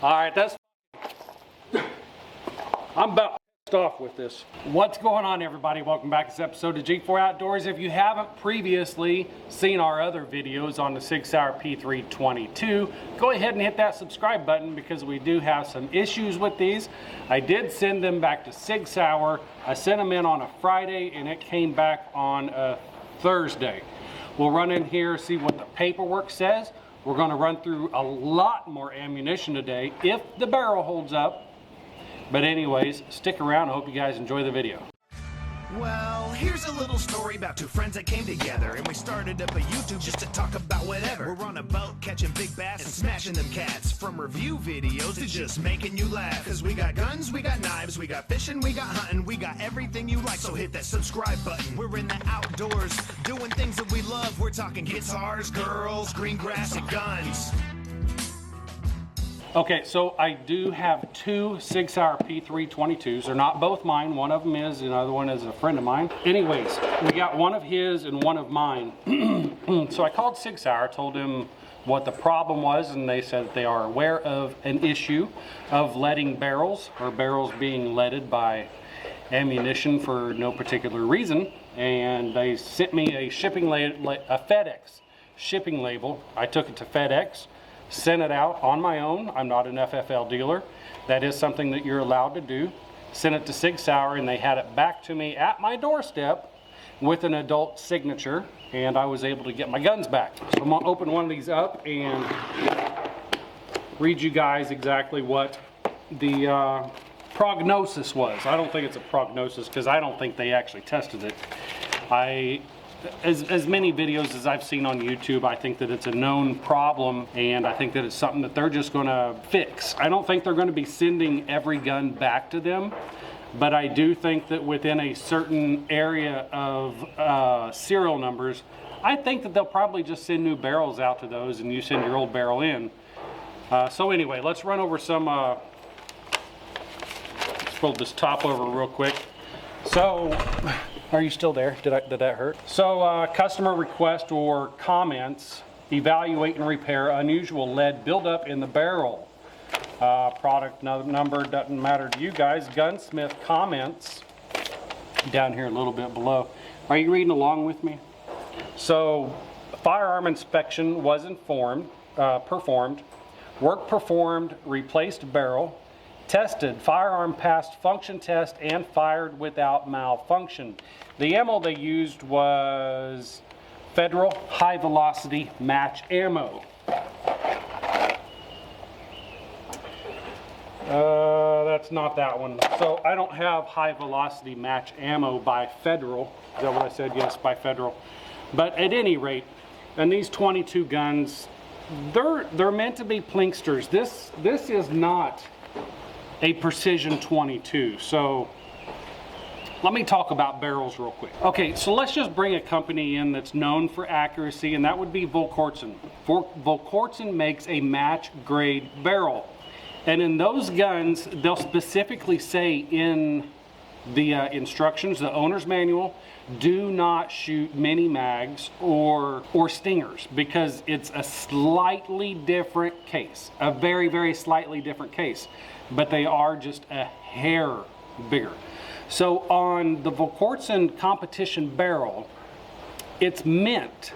All right, I'm about pissed off with this. What's going on, everybody? Welcome back to this episode of G4 Outdoors. If you haven't previously seen our other videos on the Sig Sauer P322, go ahead and hit that subscribe button because we do have some issues with these. I did send them back to Sig Sauer. I sent them in on a Friday and it came back on a Thursday. We'll run in here, see what the paperwork says. We're going to run through a lot more ammunition today if the barrel holds up. But anyways, stick around. I hope you guys enjoy the video. Well, here's a little story about two friends that came together, and we started up a YouTube just to talk about whatever. We're on a boat catching big bass and smashing them cats. From review videos to just making you laugh. Cause we got guns, we got knives, we got fishing, we got hunting, we got everything you like. So hit that subscribe button. We're in the outdoors, doing things that we love. We're talking guitars, girls, green grass, and guns. Okay, so I do have two Sig Sauer P322s. They're not both mine. One of them is, and the other one is a friend of mine. Anyways, we got one of his and one of mine. So I called Sig Sauer, told him what the problem was, and they said that they are aware of an issue of leading barrels, or barrels being leaded by ammunition for no particular reason. And they sent me a shipping label, a FedEx shipping label. I took it to FedEx. Sent it out on my own. I'm not an FFL dealer. That is something that you're allowed to do. Sent it to Sig Sauer and they had it back to me at my doorstep with an adult signature, and I was able to get my guns back. So I'm gonna open one of these up and read you guys exactly what the prognosis was. I don't think it's a prognosis because I don't think they actually tested it. As many videos as I've seen on YouTube, I think that it's a known problem, and I think that it's something that they're just going to fix. I don't think they're going to be sending every gun back to them, but I do think that within a certain area of serial numbers, I think that they'll probably just send new barrels out to those and you send your old barrel in. So anyway, let's run over some, let's fold this top over real quick. So, are you still there? Did that hurt? So, customer request or comments: evaluate and repair unusual lead buildup in the barrel. Product number doesn't matter to you guys. Gunsmith comments down here a little bit below. Are you reading along with me? So, firearm inspection was performed. Work performed, replaced barrel. Tested, firearm passed function test and fired without malfunction. The ammo they used was Federal high velocity match ammo. That's not that one. So I don't have high velocity match ammo by Federal. Is that what I said? Yes, by Federal. But at any rate, and these 22 guns, they're meant to be plinksters. This is not a precision 22. So let me talk about barrels real quick. Okay, so let's just bring a company in that's known for accuracy, and that would be Versacarry. Versacarry makes a match grade barrel, and in those guns they'll specifically say in the instructions, the owner's manual, do not shoot mini mags or stingers, because it's a slightly different case, a very slightly different case, but they are just a hair bigger. So on the Versacarry competition barrel, it's meant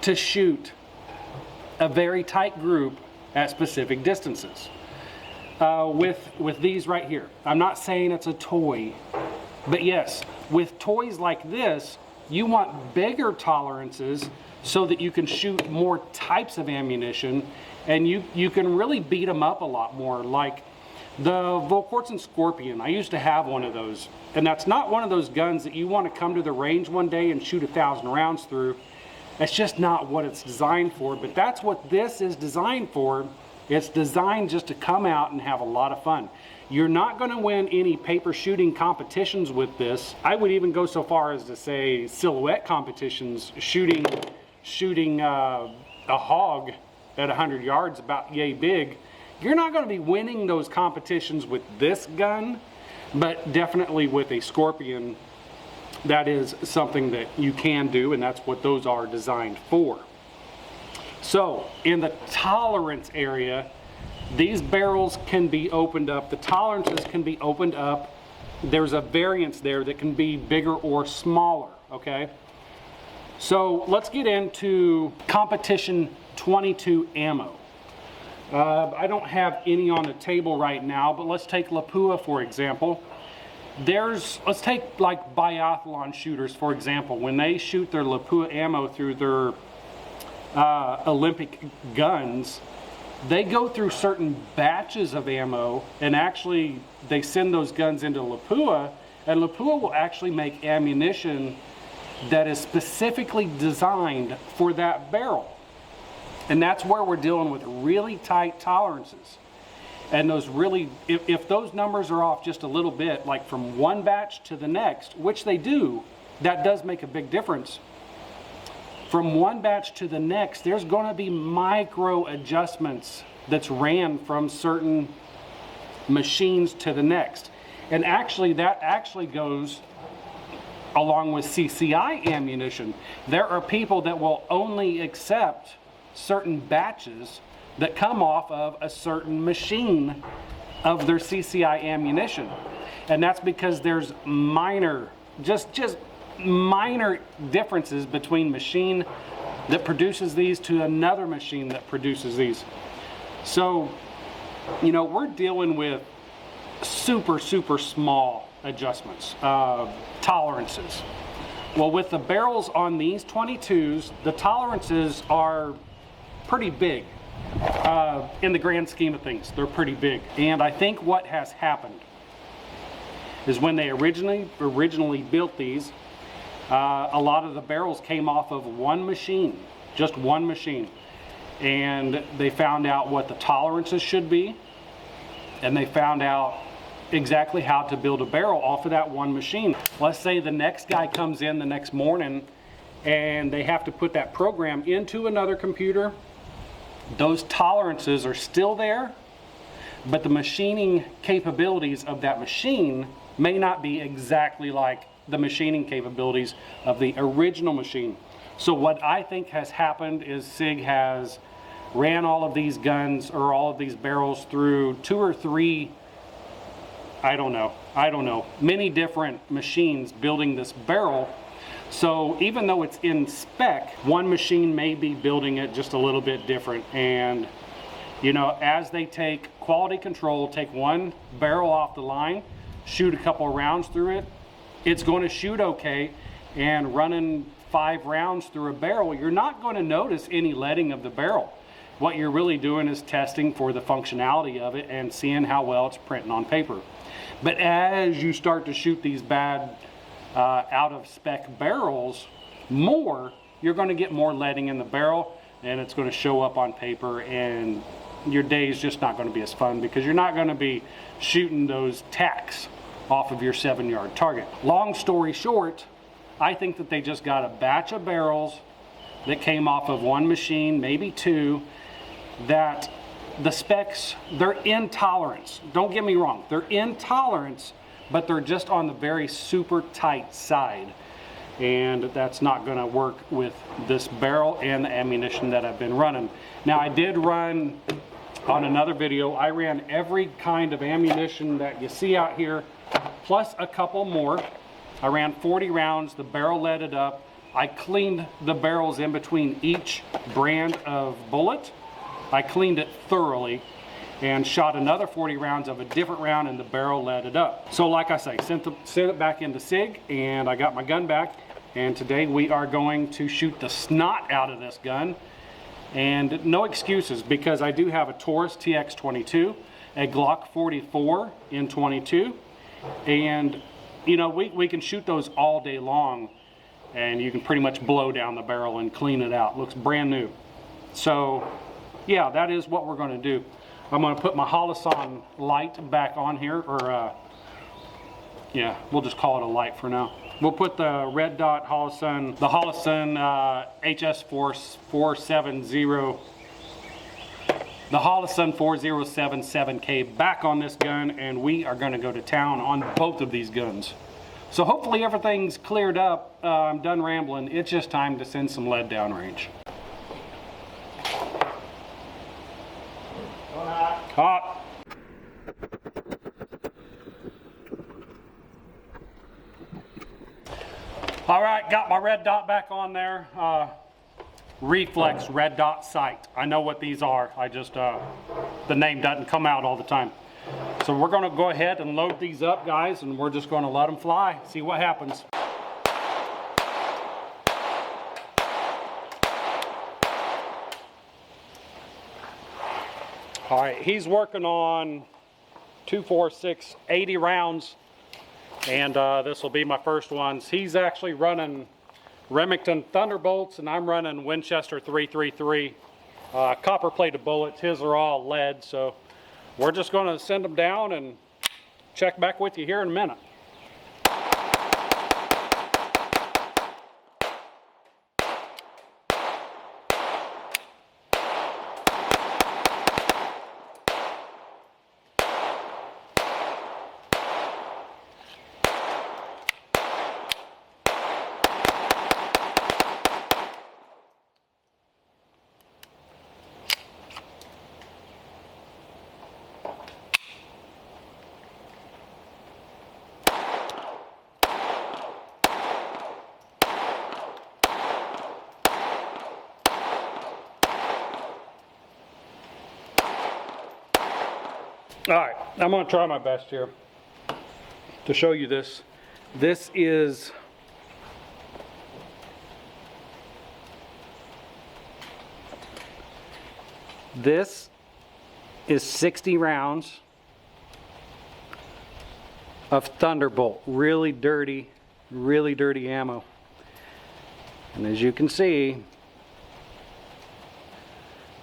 to shoot a very tight group at specific distances. With these right here, I'm not saying it's a toy, but yes, with toys like this, you want bigger tolerances so that you can shoot more types of ammunition, and you can really beat them up a lot more. Like the Versacarry Scorpion, I used to have one of those, and that's not one of those guns that you want to come to the range one day and shoot 1,000 rounds through. That's just not what it's designed for, but that's what this is designed for. It's designed just to come out and have a lot of fun. You're not going to win any paper shooting competitions with this. I would even go so far as to say silhouette competitions, shooting a hog at 100 yards about yay big. You're not going to be winning those competitions with this gun, but definitely with a Scorpion, that is something that you can do, and that's what those are designed for. So in the tolerance area, These barrels can be opened up, the tolerances can be opened up. There's a variance there that can be bigger or smaller, okay? So let's get into competition 22 ammo. I don't have any on the table right now, but let's take Lapua for example. Let's take like biathlon shooters for example. When they shoot their Lapua ammo through their Olympic guns, they go through certain batches of ammo, and actually they send those guns into Lapua, and Lapua will actually make ammunition that is specifically designed for that barrel. And that's where we're dealing with really tight tolerances. And those really, if those numbers are off just a little bit, like from one batch to the next, which they do, that does make a big difference. From one batch to the next, there's going to be micro adjustments that's ran from certain machines to the next. And actually, that actually goes along with CCI ammunition. There are people that will only accept certain batches that come off of a certain machine of their CCI ammunition. And that's because there's minor, just minor differences between machine that produces these to another machine that produces these. So, you know, we're dealing with super small adjustments, tolerances. Well, with the barrels on these 22s, the tolerances are pretty big. In the grand scheme of things, they're pretty big. And I think what has happened is when they originally built these, a lot of the barrels came off of one machine, just one machine. And they found out what the tolerances should be, and they found out exactly how to build a barrel off of that one machine. Let's say the next guy comes in the next morning and they have to put that program into another computer. Those tolerances are still there, but the machining capabilities of that machine may not be exactly like the machining capabilities of the original machine. So what I think has happened is Sig has ran all of these guns or all of these barrels through 2 or 3, I don't know, many different machines building this barrel. So even though it's in spec, one machine may be building it just a little bit different. And you know, as they take quality control, take one barrel off the line, shoot a couple of rounds through it, it's going to shoot okay. And running 5 rounds through a barrel, you're not going to notice any leading of the barrel. What you're really doing is testing for the functionality of it and seeing how well it's printing on paper. But as you start to shoot these bad out of spec barrels more, you're going to get more leading in the barrel, and it's going to show up on paper, and your day is just not going to be as fun because you're not going to be shooting those tacks off of your 7-yard target. Long story short, I think that they just got a batch of barrels that came off of one machine, maybe 2, that the specs, they're in tolerance. Don't get me wrong, they're in tolerance, but they're just on the very super tight side. And that's not going to work with this barrel and the ammunition that I've been running. Now, I did run on another video, I ran every kind of ammunition that you see out here, plus a couple more. I ran 40 rounds, the barrel leaded up. I cleaned the barrels in between each brand of bullet. I cleaned it thoroughly and shot another 40 rounds of a different round, and the barrel leaded up. So like I say, sent it back into Sig, and I got my gun back. And today we are going to shoot the snot out of this gun. And no excuses, because I do have a Taurus TX22, a Glock 44 in 22, and you know, we can shoot those all day long, and you can pretty much blow down the barrel and clean it out. It looks brand new. So yeah, that is what we're going to do. I'm going to put my Holosun light back on here, or yeah, we'll just call it a light for now. We'll put the red dot Holosun, the Holosun HS470, the Holosun 4077K back on this gun, and we are going to go to town on both of these guns. So hopefully everything's cleared up. I'm done rambling. It's just time to send some lead downrange. Hot. All right, got my red dot back on there. Reflex red dot sight. I know what these are. I just, the name doesn't come out all the time. So we're gonna go ahead and load these up, guys, and we're just gonna let them fly, see what happens. All right, he's working on 2, 4, 6, 80 rounds, and this will be my first ones. He's actually running Remington Thunderbolts, and I'm running Winchester 333 copper plated bullets. His are all lead, so we're just going to send them down and check back with you here in a minute. All right, I'm going to try my best here to show you this. This is This is 60 rounds of Thunderbolt. Really dirty ammo. And as you can see,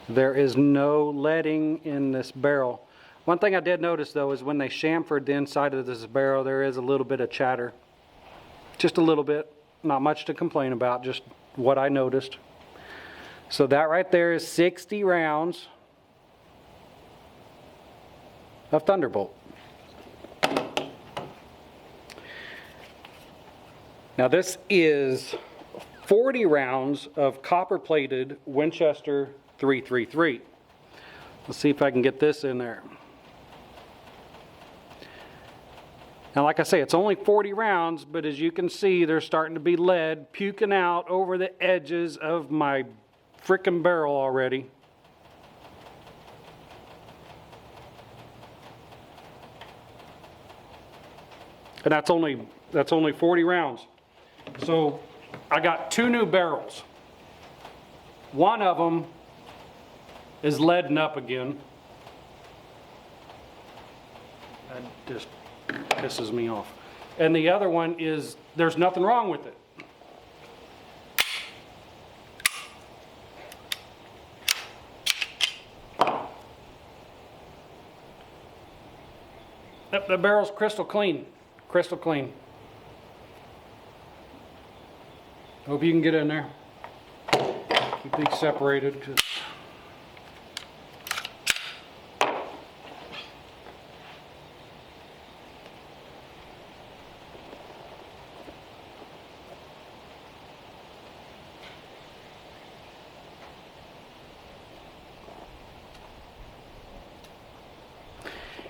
there is no leading in this barrel. One thing I did notice though is when they chamfered the inside of this barrel, there is a little bit of chatter. Just a little bit. Not much to complain about, just what I noticed. So that right there is 60 rounds of Thunderbolt. Now this is 40 rounds of copper-plated Winchester 333. Let's see if I can get this in there. Now, like I say, it's only 40 rounds, but as you can see, there's starting to be lead puking out over the edges of my frickin' barrel already. And that's only 40 rounds. So I got 2 new barrels. One of them is leading up again. That just pisses me off. And the other one is, there's nothing wrong with it. The barrel's crystal clean. Crystal clean. Hope you can get in there. Keep these separated.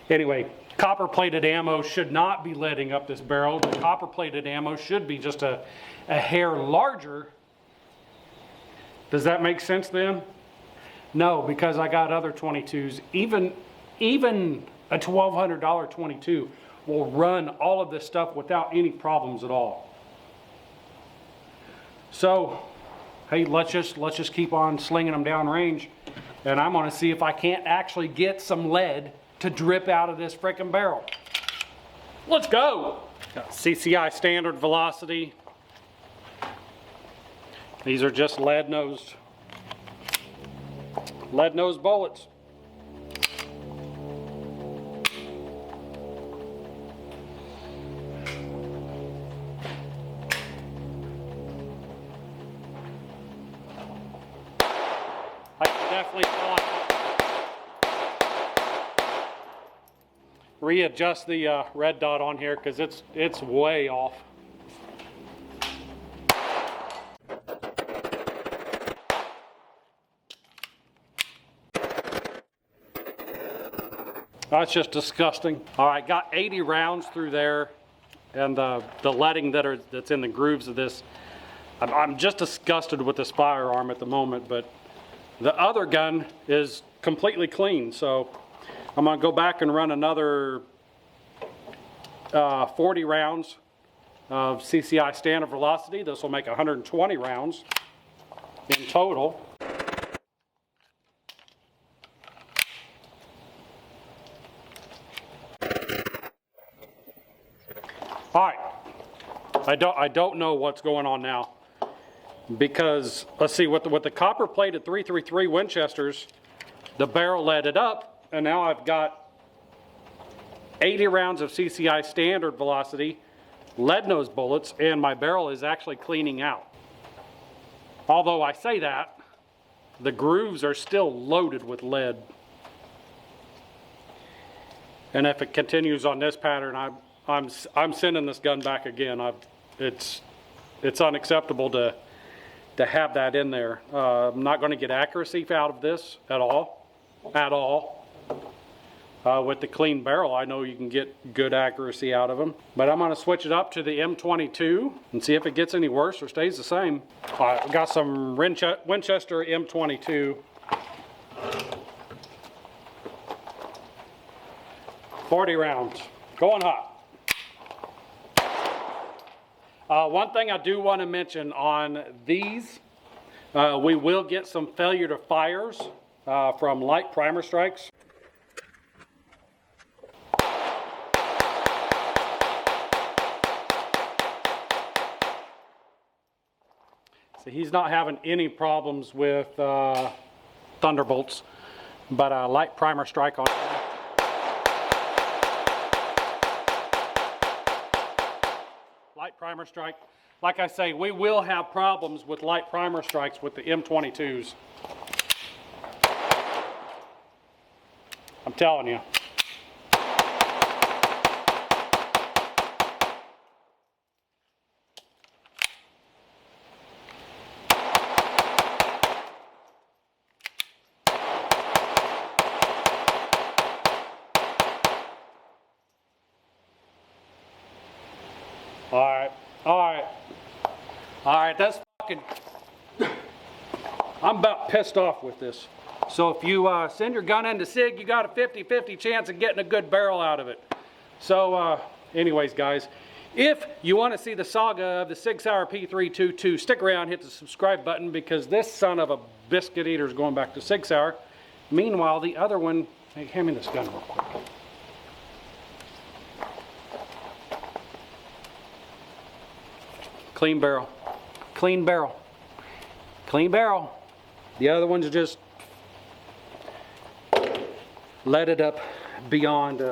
Anyway, copper-plated ammo should not be leading up this barrel. The copper-plated ammo should be just a hair larger. Does that make sense then? No, because I got other 22s. Even a $1,200 22 will run all of this stuff without any problems at all. So, hey, let's just keep on slinging them down range, and I'm going to see if I can't actually get some lead to drip out of this frickin' barrel. Let's go. Got CCI standard velocity. These are just lead-nosed bullets. I can definitely tell. Readjust the red dot on here because it's way off. That's just disgusting. All right, got 80 rounds through there, and the leading that's in the grooves of this. I'm just disgusted with this firearm at the moment, but the other gun is completely clean. So I'm gonna go back and run another 40 rounds of CCI standard velocity. This will make 120 rounds in total. All right, I don't know what's going on now, because let's see, with the copper plated 333 Winchesters, the barrel leaded up, and now I've got 80 rounds of CCI standard velocity, lead nose bullets, and my barrel is actually cleaning out. Although I say that, the grooves are still loaded with lead. And if it continues on this pattern, I'm sending this gun back again. It's unacceptable to have that in there. I'm not going to get accuracy out of this at all. With the clean barrel, I know you can get good accuracy out of them. But I'm going to switch it up to the M22 and see if it gets any worse or stays the same. All right, we got some Winchester M22. 40 rounds, going hot. One thing I do want to mention on these, we will get some failure to fires from light primer strikes. So he's not having any problems with Thunderbolts, but a light primer strike on him. Light primer strike. Like I say, we will have problems with light primer strikes with the M22s. I'm telling you. All right, that's fucking, I'm about pissed off with this. So if you send your gun into SIG, you got a 50-50 chance of getting a good barrel out of it. So anyways, guys, if you want to see the saga of the Sig Sauer P322, stick around, hit the subscribe button, because this son of a biscuit eater is going back to Sig Sauer. Meanwhile, the other one, hey, hand me this gun real quick. Clean barrel, clean barrel, clean barrel. The other one's just leaded up beyond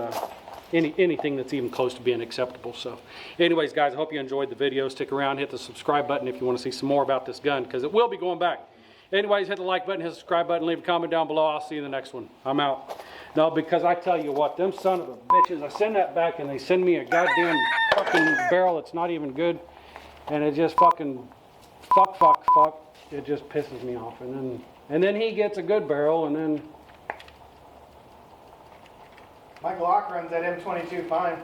anything that's even close to being acceptable. So anyways, guys, I hope you enjoyed the video. Stick around, hit the subscribe button if you want to see some more about this gun, because it will be going back. Anyways, hit the like button, hit the subscribe button, leave a comment down below. I'll see you in the next one. I'm out. No, because I tell you what, them son of a bitches, I send that back and they send me a goddamn fucking barrel that's not even good. And it just fucking fuck. It just pisses me off. And then he gets a good barrel, and then My Glock runs that M22 fine.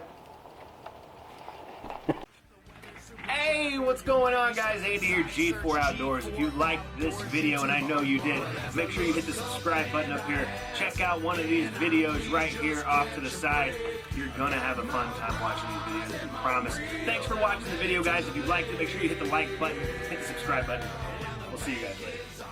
Hey, what's going on, guys? Andy here, G4 Outdoors. If you liked this video, and I know you did, make sure you hit the subscribe button up here. Check out one of these videos right here off to the side. You're gonna have a fun time watching these videos, I promise. Thanks for watching the video, guys. If you liked it, make sure you hit the like button, hit the subscribe button. We'll see you guys later.